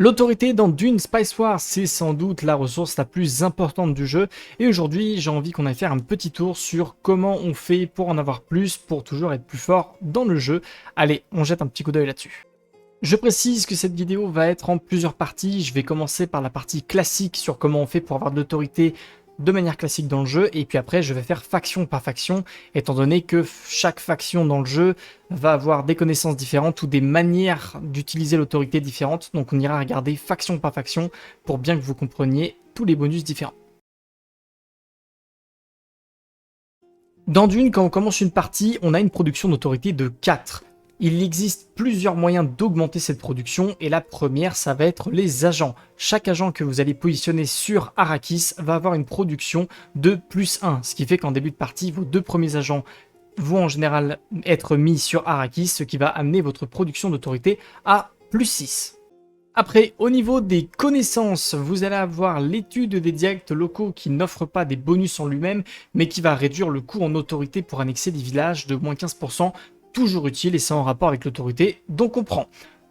L'autorité dans Dune Spice Wars, c'est sans doute la ressource la plus importante du jeu, et aujourd'hui j'ai envie qu'on aille faire un petit tour sur comment on fait pour en avoir plus, pour toujours être plus fort dans le jeu. Allez, on jette un petit coup d'œil là-dessus. Je précise que cette vidéo va être en plusieurs parties. Je vais commencer par la partie classique sur comment on fait pour avoir de l'autorité de manière classique dans le jeu, et puis après je vais faire faction par faction, étant donné que chaque faction dans le jeu va avoir des connaissances différentes ou des manières d'utiliser l'autorité différentes, donc on ira regarder faction par faction pour bien que vous compreniez tous les bonus différents. Dans Dune, quand on commence une partie, on a une production d'autorité de 4. Il existe plusieurs moyens d'augmenter cette production, et la première, ça va être les agents. Chaque agent que vous allez positionner sur Arrakis va avoir une production de +1, ce qui fait qu'en début de partie, vos deux premiers agents vont en général être mis sur Arrakis, ce qui va amener votre production d'autorité à +6. Après, au niveau des connaissances, vous allez avoir l'étude des dialectes locaux qui n'offre pas des bonus en lui-même, mais qui va réduire le coût en autorité pour annexer des villages de moins 15%, toujours utile et c'est en rapport avec l'autorité, donc on prend.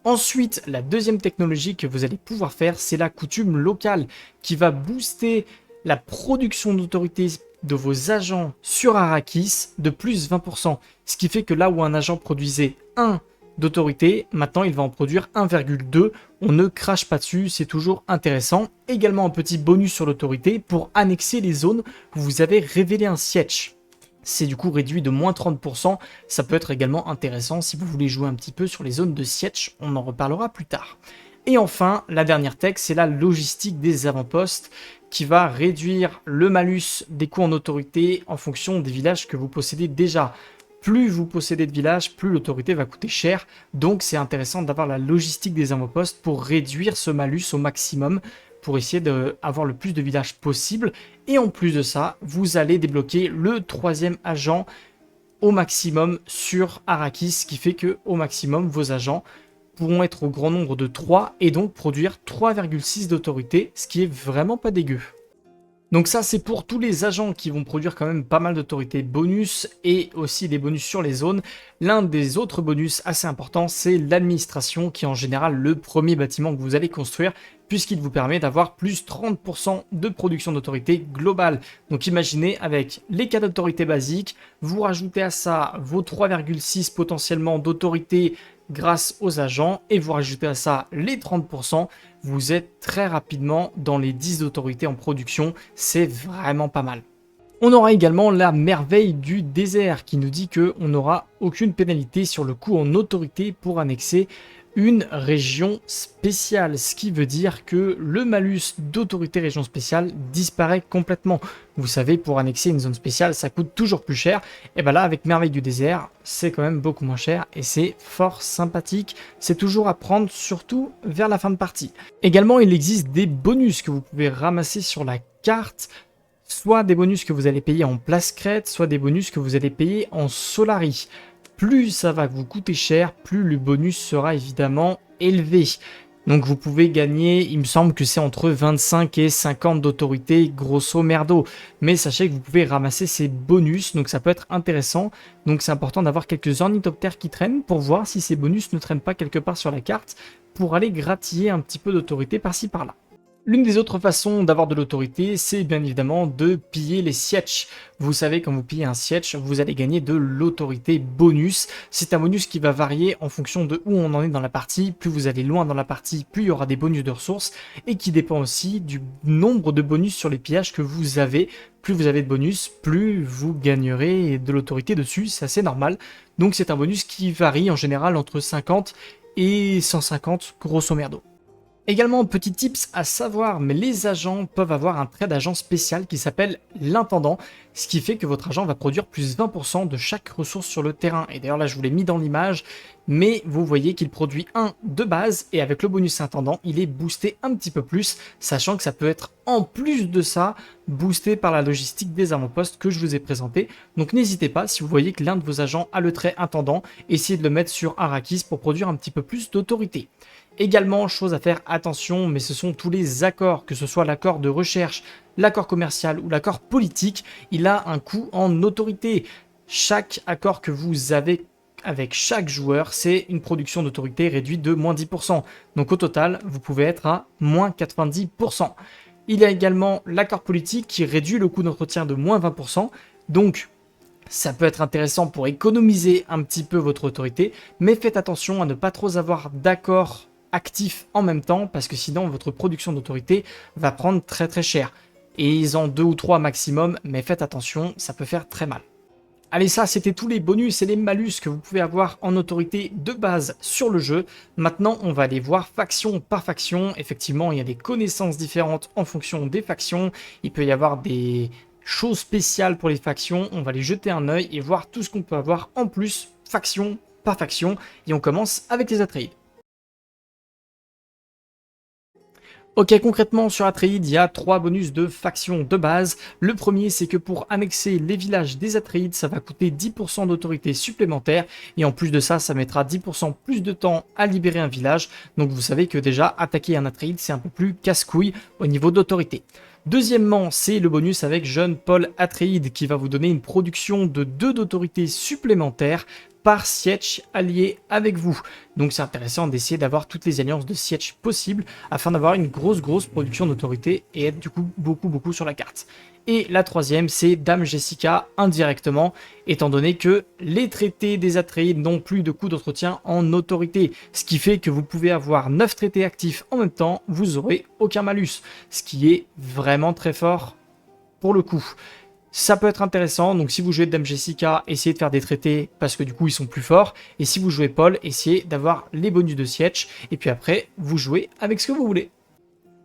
Ensuite, la deuxième technologie que vous allez pouvoir faire, c'est la coutume locale, qui va booster la production d'autorité de vos agents sur Arrakis de plus 20%, ce qui fait que là où un agent produisait 1 d'autorité, maintenant il va en produire 1,2. On ne crache pas dessus, c'est toujours intéressant. Également un petit bonus sur l'autorité pour annexer les zones où vous avez révélé un siège. C'est du coup réduit de moins 30%. Ça peut être également intéressant si vous voulez jouer un petit peu sur les zones de siège. On en reparlera plus tard. Et enfin, la dernière tech, c'est la logistique des avant-postes qui va réduire le malus des coûts en autorité en fonction des villages que vous possédez déjà. Plus vous possédez de villages, plus l'autorité va coûter cher. Donc c'est intéressant d'avoir la logistique des avant-postes pour réduire ce malus au maximum, pour essayer d'avoir le plus de villages possible. Et en plus de ça, vous allez débloquer le troisième agent au maximum sur Arrakis, ce qui fait que au maximum, vos agents pourront être au grand nombre de 3 et donc produire 3,6 d'autorité, ce qui est vraiment pas dégueu. Donc ça, c'est pour tous les agents qui vont produire quand même pas mal d'autorité bonus et aussi des bonus sur les zones. L'un des autres bonus assez importants, c'est l'administration qui est en général le premier bâtiment que vous allez construire puisqu'il vous permet d'avoir plus 30% de production d'autorité globale. Donc imaginez avec les cas d'autorité basiques, vous rajoutez à ça vos 3,6 potentiellement d'autorité grâce aux agents et vous rajoutez à ça les 30%, vous êtes très rapidement dans les 10 d'autorité en production, c'est vraiment pas mal. On aura également la merveille du désert qui nous dit qu'on n'aura aucune pénalité sur le coût en autorité pour annexer une région spéciale, ce qui veut dire que le malus d'autorité région spéciale disparaît complètement. Vous savez, pour annexer une zone spéciale, ça coûte toujours plus cher. Et bien là, avec Merveille du désert, c'est quand même beaucoup moins cher et c'est fort sympathique. C'est toujours à prendre, surtout vers la fin de partie. Également, il existe des bonus que vous pouvez ramasser sur la carte. Soit des bonus que vous allez payer en place crête, soit des bonus que vous allez payer en Solari. Plus ça va vous coûter cher, plus le bonus sera évidemment élevé. Donc vous pouvez gagner, il me semble que c'est entre 25 et 50 d'autorité, grosso merdo. Mais sachez que vous pouvez ramasser ces bonus, donc ça peut être intéressant. Donc c'est important d'avoir quelques ornithoptères qui traînent pour voir si ces bonus ne traînent pas quelque part sur la carte, pour aller grattiller un petit peu d'autorité par-ci par-là. L'une des autres façons d'avoir de l'autorité, c'est bien évidemment de piller les sièges. Vous savez, quand vous pillez un siège, vous allez gagner de l'autorité bonus. C'est un bonus qui va varier en fonction de où on en est dans la partie. Plus vous allez loin dans la partie, plus il y aura des bonus de ressources et qui dépend aussi du nombre de bonus sur les pillages que vous avez. Plus vous avez de bonus, plus vous gagnerez de l'autorité dessus, c'est assez normal. Donc c'est un bonus qui varie en général entre 50 et 150 grosso merdo. Également, petit tips à savoir, mais les agents peuvent avoir un trait d'agent spécial qui s'appelle l'intendant, ce qui fait que votre agent va produire plus 20% de chaque ressource sur le terrain. Et d'ailleurs là, je vous l'ai mis dans l'image, mais vous voyez qu'il produit 1 de base, et avec le bonus intendant, il est boosté un petit peu plus, sachant que ça peut être en plus de ça, boosté par la logistique des avant-postes que je vous ai présenté. Donc n'hésitez pas, si vous voyez que l'un de vos agents a le trait intendant, essayez de le mettre sur Arrakis pour produire un petit peu plus d'autorité. Également, chose à faire attention, mais ce sont tous les accords, que ce soit l'accord de recherche, l'accord commercial ou l'accord politique, il a un coût en autorité. Chaque accord que vous avez avec chaque joueur, c'est une production d'autorité réduite de moins 10%. Donc au total, vous pouvez être à moins 90%. Il y a également l'accord politique qui réduit le coût d'entretien de moins 20%. Donc ça peut être intéressant pour économiser un petit peu votre autorité, mais faites attention à ne pas trop avoir d'accords actifs en même temps, parce que sinon votre production d'autorité va prendre très très cher. Et ils ont 2 ou 3 maximum, mais faites attention, ça peut faire très mal. Allez, ça c'était tous les bonus et les malus que vous pouvez avoir en autorité de base sur le jeu. Maintenant on va aller voir faction par faction. Effectivement il y a des connaissances différentes en fonction des factions. Il peut y avoir des choses spéciales pour les factions. On va les jeter un œil et voir tout ce qu'on peut avoir en plus faction par faction. Et on commence avec les Atreides. Ok, concrètement sur Atreides, il y a 3 bonus de faction de base. Le premier, c'est que pour annexer les villages des Atreides, ça va coûter 10% d'autorité supplémentaire. Et en plus de ça, ça mettra 10% plus de temps à libérer un village. Donc vous savez que déjà, attaquer un Atreide, c'est un peu plus casse-couille au niveau d'autorité. Deuxièmement, c'est le bonus avec jeune Paul Atreides qui va vous donner une production de 2 d'autorité supplémentaires par siège allié avec vous. Donc c'est intéressant d'essayer d'avoir toutes les alliances de siège possibles afin d'avoir une grosse production d'autorité et être du coup beaucoup sur la carte. Et la troisième, c'est Dame Jessica indirectement, étant donné que les traités des Atreides n'ont plus de coût d'entretien en autorité, ce qui fait que vous pouvez avoir 9 traités actifs en même temps, vous aurez aucun malus, ce qui est vraiment très fort pour le coup. Ça peut être intéressant, donc si vous jouez Dame Jessica, essayez de faire des traités parce que du coup ils sont plus forts, et si vous jouez Paul, essayez d'avoir les bonus de siège, et puis après vous jouez avec ce que vous voulez.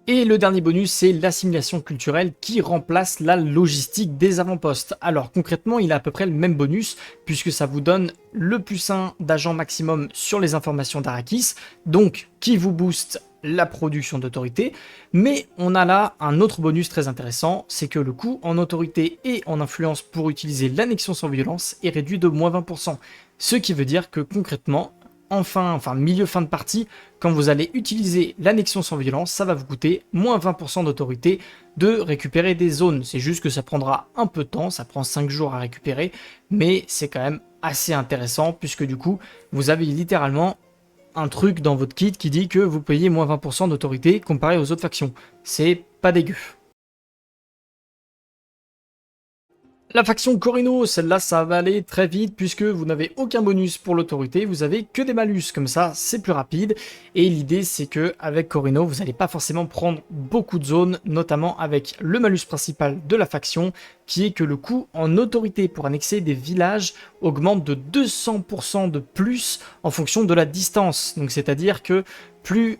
Et le dernier bonus, c'est l'assimilation culturelle qui remplace la logistique des avant-postes. Alors concrètement, il a à peu près le même bonus, puisque ça vous donne le +1 d'agent maximum sur les informations d'Arrakis, donc qui vous booste la production d'autorité, mais on a là un autre bonus très intéressant, c'est que le coût en autorité et en influence pour utiliser l'annexion sans violence est réduit de moins 20%, ce qui veut dire que concrètement, enfin milieu fin de partie, quand vous allez utiliser l'annexion sans violence, ça va vous coûter moins 20% d'autorité de récupérer des zones. C'est juste que ça prendra un peu de temps, ça prend 5 jours à récupérer, mais c'est quand même assez intéressant puisque du coup, vous avez littéralement un truc dans votre kit qui dit que vous payez moins 20% d'autorité comparé aux autres factions. C'est pas dégueu. La faction Corino, celle-là, ça va aller très vite puisque vous n'avez aucun bonus pour l'autorité, vous avez que des malus, comme ça c'est plus rapide. Et l'idée c'est que avec Corino, vous n'allez pas forcément prendre beaucoup de zones, notamment avec le malus principal de la faction, qui est que le coût en autorité pour annexer des villages augmente de 200% de plus en fonction de la distance. Donc c'est-à-dire que plus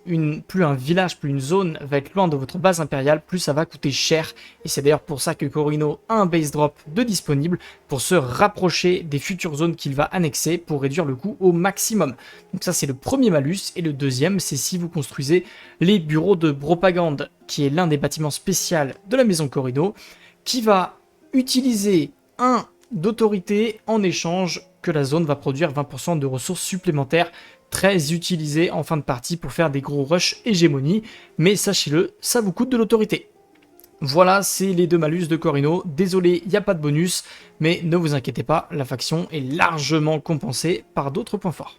un village, plus une zone va être loin de votre base impériale, plus ça va coûter cher. Et c'est d'ailleurs pour ça que Corino a un base drop de disponible pour se rapprocher des futures zones qu'il va annexer pour réduire le coût au maximum. Donc ça c'est le premier malus. Et le deuxième, c'est si vous construisez les bureaux de propagande, qui est l'un des bâtiments spéciaux de la maison Corino, qui va utiliser un d'autorité en échange que la zone va produire 20% de ressources supplémentaires très utilisées en fin de partie pour faire des gros rushs hégémonie, mais sachez-le, ça vous coûte de l'autorité. Voilà, c'est les 2 malus de Corino. Désolé, il n'y a pas de bonus, mais ne vous inquiétez pas, la faction est largement compensée par d'autres points forts.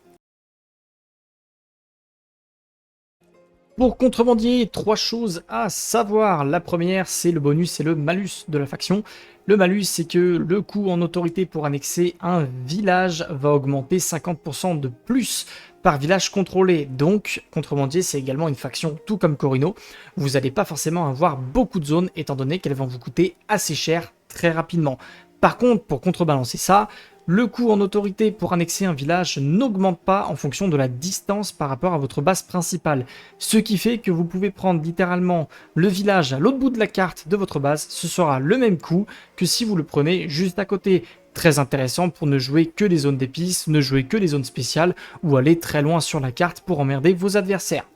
Pour contrebandier, 3 choses à savoir. La première, c'est le bonus et le malus de la faction. Le malus, c'est que le coût en autorité pour annexer un village va augmenter 50% de plus par village contrôlé. Donc, contrebandier, c'est également une faction tout comme Corino. Vous n'allez pas forcément avoir beaucoup de zones, étant donné qu'elles vont vous coûter assez cher très rapidement. Par contre, pour contrebalancer ça, le coût en autorité pour annexer un village n'augmente pas en fonction de la distance par rapport à votre base principale. Ce qui fait que vous pouvez prendre littéralement le village à l'autre bout de la carte de votre base. Ce sera le même coût que si vous le prenez juste à côté. Très intéressant pour ne jouer que les zones d'épices, ne jouer que les zones spéciales ou aller très loin sur la carte pour emmerder vos adversaires.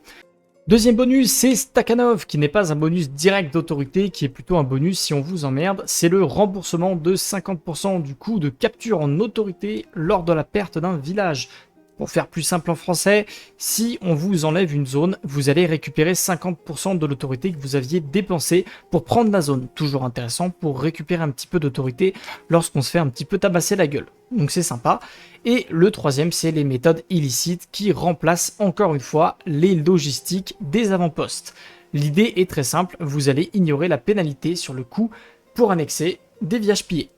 Deuxième bonus, c'est Stakhanov, qui n'est pas un bonus direct d'autorité, qui est plutôt un bonus si on vous emmerde. C'est le remboursement de 50% du coût de capture en autorité lors de la perte d'un village. Pour faire plus simple en français, si on vous enlève une zone, vous allez récupérer 50% de l'autorité que vous aviez dépensée pour prendre la zone. Toujours intéressant pour récupérer un petit peu d'autorité lorsqu'on se fait un petit peu tabasser la gueule. Donc c'est sympa. Et le troisième, c'est les méthodes illicites qui remplacent encore une fois les logistiques des avant-postes. L'idée est très simple, vous allez ignorer la pénalité sur le coût pour annexer des villages pillés.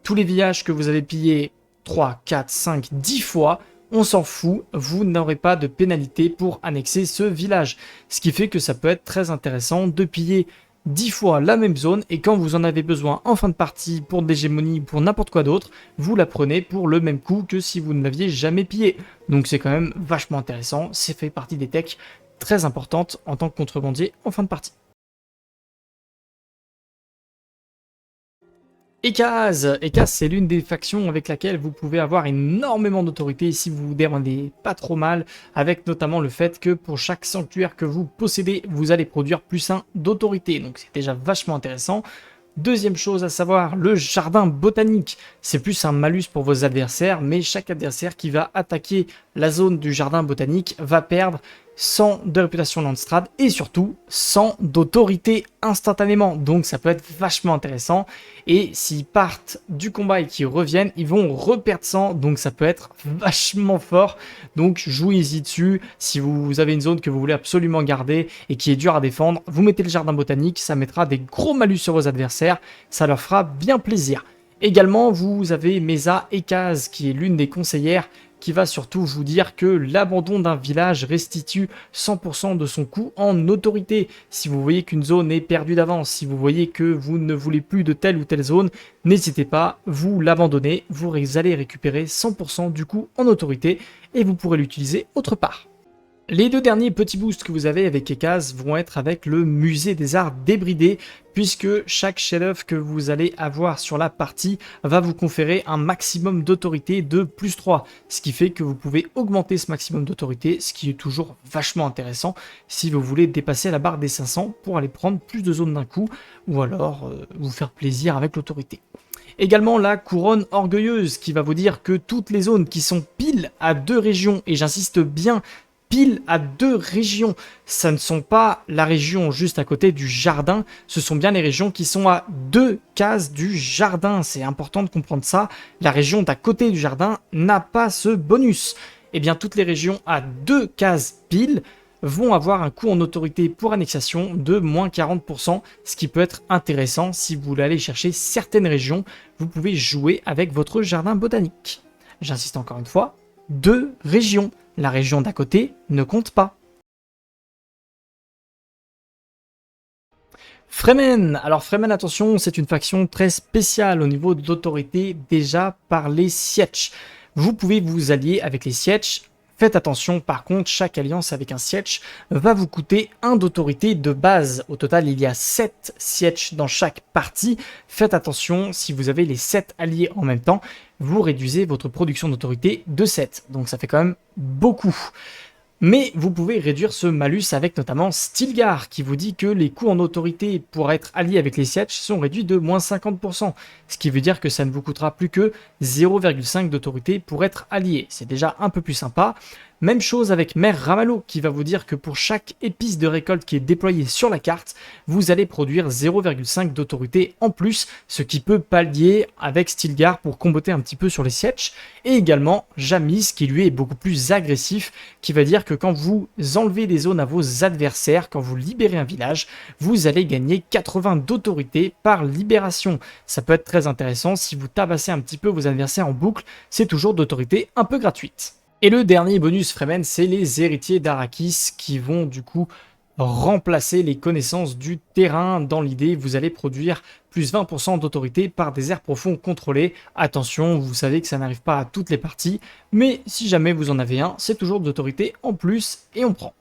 Tous les villages que vous avez pillés 3, 4, 5, 10 fois, on s'en fout, vous n'aurez pas de pénalité pour annexer ce village. Ce qui fait que ça peut être très intéressant de piller 10 fois la même zone et quand vous en avez besoin en fin de partie pour de l'hégémonie ou pour n'importe quoi d'autre, vous la prenez pour le même coût que si vous ne l'aviez jamais pillé. Donc c'est quand même vachement intéressant, c'est fait partie des techs très importantes en tant que contrebandier en fin de partie. Ekaz, c'est l'une des factions avec laquelle vous pouvez avoir énormément d'autorité si vous vous démerdez pas trop mal, avec notamment le fait que pour chaque sanctuaire que vous possédez, vous allez produire plus 1 d'autorité, donc c'est déjà vachement intéressant. Deuxième chose à savoir, le jardin botanique. C'est plus un malus pour vos adversaires, mais chaque adversaire qui va attaquer la zone du jardin botanique va perdre 100 de réputation Landstrad et surtout 100 d'autorité instantanément. Donc ça peut être vachement intéressant. Et s'ils partent du combat et qu'ils reviennent, ils vont reperdre 100. Donc ça peut être vachement fort. Donc jouez-y dessus. Si vous avez une zone que vous voulez absolument garder et qui est dure à défendre, vous mettez le jardin botanique. Ça mettra des gros malus sur vos adversaires. Ça leur fera bien plaisir. Également, vous avez Mesa Ekaz qui est l'une des conseillères qui va surtout vous dire que l'abandon d'un village restitue 100% de son coût en autorité. Si vous voyez qu'une zone est perdue d'avance, si vous voyez que vous ne voulez plus de telle ou telle zone, n'hésitez pas, vous l'abandonnez, vous allez récupérer 100% du coût en autorité et vous pourrez l'utiliser autre part. Les deux derniers petits boosts que vous avez avec Ekaz vont être avec le musée des arts débridés, puisque chaque chef-d'œuvre que vous allez avoir sur la partie va vous conférer un maximum d'autorité de plus 3, ce qui fait que vous pouvez augmenter ce maximum d'autorité, ce qui est toujours vachement intéressant si vous voulez dépasser la barre des 500 pour aller prendre plus de zones d'un coup, ou alors vous faire plaisir avec l'autorité. Également la couronne orgueilleuse qui va vous dire que toutes les zones qui sont pile à 2 régions, et j'insiste bien, pile à 2 régions. Ça ne sont pas la région juste à côté du jardin, ce sont bien les régions qui sont à 2 cases du jardin. C'est important de comprendre ça. La région d'à côté du jardin n'a pas ce bonus. Eh bien, toutes les régions à 2 cases pile vont avoir un coût en autorité pour annexation de moins 40%, ce qui peut être intéressant si vous voulez aller chercher certaines régions. Vous pouvez jouer avec votre jardin botanique. J'insiste encore une fois, 2 régions. La région d'à côté ne compte pas. Fremen. Alors Fremen, attention, c'est une faction très spéciale au niveau de l'autorité déjà par les Sietch. Vous pouvez vous allier avec les Sietch. Faites attention, par contre, chaque alliance avec un Sietch va vous coûter 1 d'autorité de base. Au total, il y a 7 Sietch dans chaque partie. Faites attention, si vous avez les 7 alliés en même temps, vous réduisez votre production d'autorité de 7. Donc ça fait quand même beaucoup. Mais vous pouvez réduire ce malus avec notamment Stilgar qui vous dit que les coûts en autorité pour être allié avec les Sietch sont réduits de moins 50%. Ce qui veut dire que ça ne vous coûtera plus que 0,5 d'autorité pour être allié. C'est déjà un peu plus sympa. Même chose avec Mère Ramallo qui va vous dire que pour chaque épice de récolte qui est déployée sur la carte, vous allez produire 0,5 d'autorité en plus, ce qui peut pallier avec Stilgar pour comboter un petit peu sur les Sietch. Et également Jamis qui lui est beaucoup plus agressif, qui va dire que quand vous enlevez des zones à vos adversaires, quand vous libérez un village, vous allez gagner 80 d'autorité par libération. Ça peut être très intéressant si vous tabassez un petit peu vos adversaires en boucle, c'est toujours d'autorité un peu gratuite. Et le dernier bonus Fremen, c'est les héritiers d'Arrakis qui vont du coup remplacer les connaissances du terrain. Dans l'idée, vous allez produire plus 20% d'autorité par des airs profonds contrôlés. Attention, vous savez que ça n'arrive pas à toutes les parties, mais si jamais vous en avez un, c'est toujours d'autorité en plus et on prend.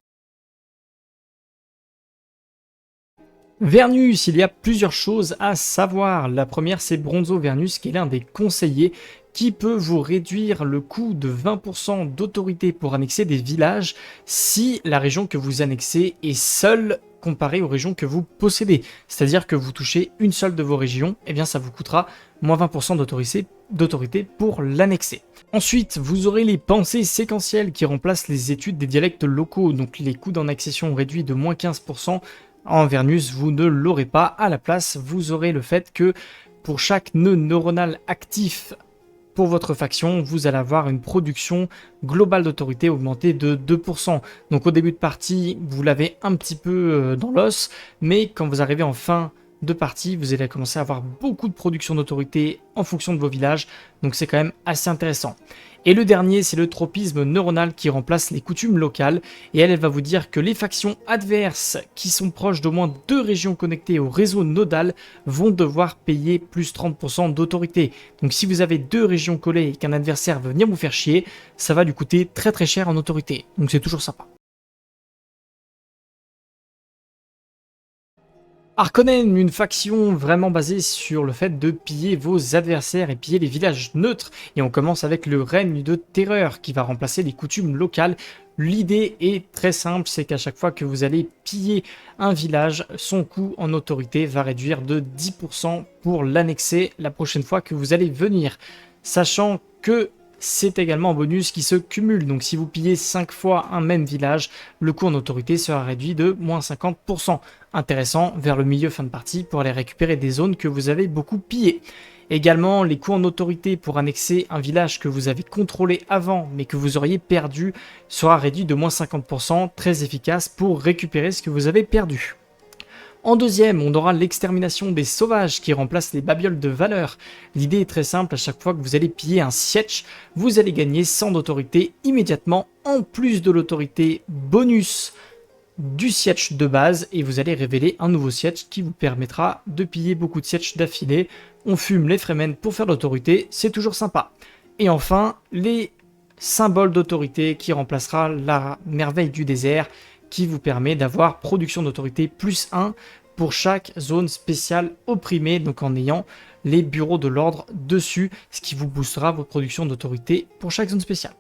Vernus, il y a plusieurs choses à savoir. La première, c'est Bronzo Vernus, qui est l'un des conseillers qui peut vous réduire le coût de 20% d'autorité pour annexer des villages si la région que vous annexez est seule comparée aux régions que vous possédez. C'est-à-dire que vous touchez une seule de vos régions, et bien ça vous coûtera moins 20% d'autorité pour l'annexer. Ensuite, vous aurez les pensées séquentielles qui remplacent les études des dialectes locaux, donc les coûts d'annexation réduits de moins 15%. En Vernus, vous ne l'aurez pas. À la place, vous aurez le fait que pour chaque nœud neuronal actif pour votre faction, vous allez avoir une production globale d'autorité augmentée de 2%. Donc au début de partie, vous l'avez un petit peu dans l'os, mais quand vous arrivez en fin de partie, vous allez commencer à avoir beaucoup de production d'autorité en fonction de vos villages, donc c'est quand même assez intéressant. Et le dernier, c'est le tropisme neuronal qui remplace les coutumes locales, et elle va vous dire que les factions adverses qui sont proches d'au moins 2 régions connectées au réseau nodal vont devoir payer plus 30% d'autorité. Donc si vous avez 2 régions collées et qu'un adversaire veut venir vous faire chier, ça va lui coûter très très cher en autorité, donc c'est toujours sympa. Harkonnen, une faction vraiment basée sur le fait de piller vos adversaires et piller les villages neutres. Et on commence avec le règne de terreur qui va remplacer les coutumes locales. L'idée est très simple, c'est qu'à chaque fois que vous allez piller un village, son coût en autorité va réduire de 10% pour l'annexer la prochaine fois que vous allez venir. Sachant que c'est également un bonus qui se cumule, donc si vous pillez 5 fois un même village, le coût en autorité sera réduit de moins 50%. Intéressant vers le milieu fin de partie pour aller récupérer des zones que vous avez beaucoup pillées. Également, les coûts en autorité pour annexer un village que vous avez contrôlé avant mais que vous auriez perdu sera réduit de moins 50%, très efficace pour récupérer ce que vous avez perdu. En deuxième, on aura l'extermination des sauvages qui remplace les babioles de valeur. L'idée est très simple, à chaque fois que vous allez piller un sietch, vous allez gagner 100 d'autorité immédiatement, en plus de l'autorité bonus du sietch de base, et vous allez révéler un nouveau sietch qui vous permettra de piller beaucoup de sietch d'affilée. On fume les Fremen pour faire l'autorité, c'est toujours sympa. Et enfin, les symboles d'autorité qui remplacera la merveille du désert, qui vous permet d'avoir production d'autorité plus 1 pour chaque zone spéciale opprimée, donc en ayant les bureaux de l'ordre dessus, ce qui vous boostera votre production d'autorité pour chaque zone spéciale.